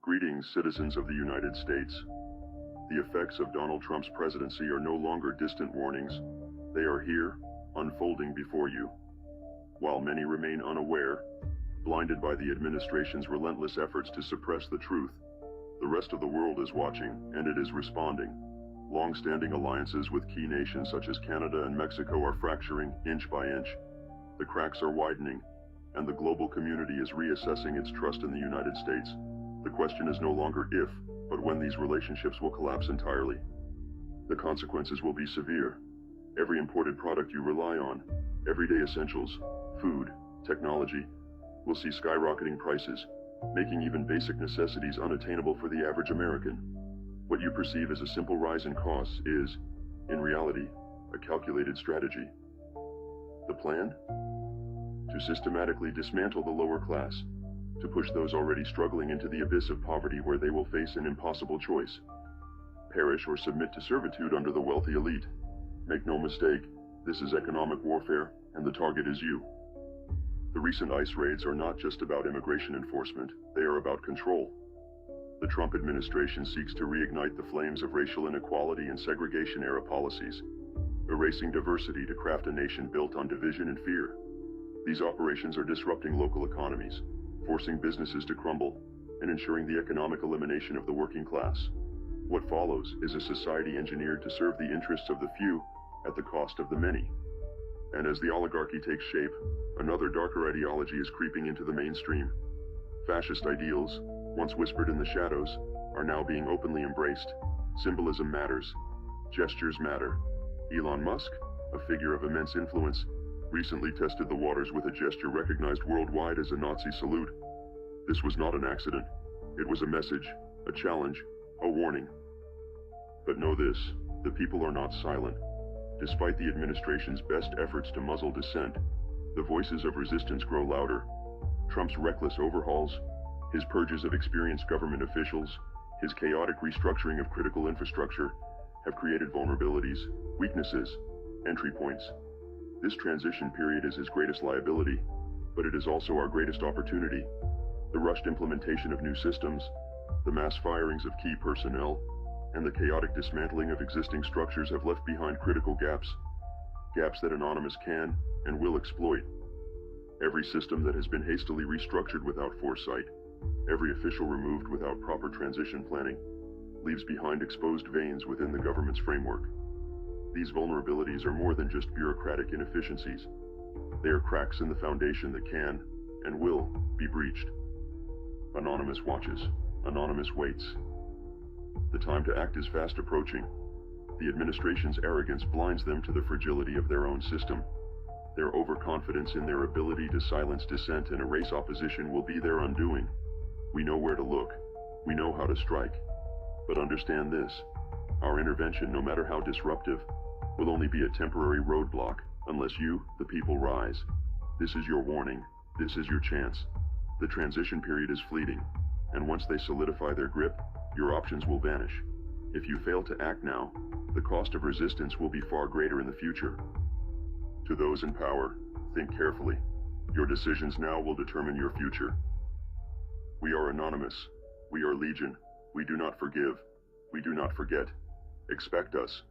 Greetings, citizens of the United States. The effects of Donald Trump's presidency are no longer distant warnings. They are here, unfolding before you. While many remain unaware, blinded by the administration's relentless efforts to suppress the truth, the rest of the world is watching, and it is responding. Long-standing alliances with key nations such as Canada and Mexico are fracturing inch by inch. The cracks are widening, and the global community is reassessing its trust in the United States. The question is no longer if, but when these relationships will collapse entirely. The consequences will be severe. Every imported product you rely on, everyday essentials, food, technology, will see skyrocketing prices, making even basic necessities unattainable for the average American. What you perceive as a simple rise in costs is, in reality, a calculated strategy. The plan? To systematically dismantle the lower class, to push those already struggling into the abyss of poverty where they will face an impossible choice. Perish or submit to servitude under the wealthy elite. Make no mistake, this is economic warfare, and the target is you. The recent ICE raids are not just about immigration enforcement, they are about control. The Trump administration seeks to reignite the flames of racial inequality and segregation-era policies, erasing diversity to craft a nation built on division and fear. These operations are disrupting local economies, forcing businesses to crumble, and ensuring the economic elimination of the working class. What follows is a society engineered to serve the interests of the few at the cost of the many. And as the oligarchy takes shape, another darker ideology is creeping into the mainstream. Fascist ideals, once whispered in the shadows, are now being openly embraced. Symbolism matters. Gestures matter. Elon Musk, a figure of immense influence, recently tested the waters with a gesture recognized worldwide as a Nazi salute. This was not an accident. It was a message, a challenge, a warning. But know this, the people are not silent. Despite the administration's best efforts to muzzle dissent, the voices of resistance grow louder. Trump's reckless overhauls, his purges of experienced government officials, his chaotic restructuring of critical infrastructure have created vulnerabilities, weaknesses, entry points. This transition period is his greatest liability, but it is also our greatest opportunity. The rushed implementation of new systems, the mass firings of key personnel, and the chaotic dismantling of existing structures have left behind critical gaps that Anonymous can and will exploit. Every system that has been hastily restructured without foresight, every official removed without proper transition planning, leaves behind exposed veins within the government's framework. These vulnerabilities are more than just bureaucratic inefficiencies. They are cracks in the foundation that can and will be breached. Anonymous watches. Anonymous waits. The time to act is fast approaching. The administration's arrogance blinds them to the fragility of their own system. Their overconfidence in their ability to silence dissent and erase opposition will be their undoing. We know where to look. We know how to strike. But understand this. Our intervention, no matter how disruptive, will only be a temporary roadblock unless you, the people, rise. This is your warning. This is your chance. The transition period is fleeting, and once they solidify their grip, your options will vanish. If you fail to act now, the cost of resistance will be far greater in the future. To those in power, think carefully. Your decisions now will determine your future. We are Anonymous. We are Legion. We do not forgive. We do not forget. Expect us.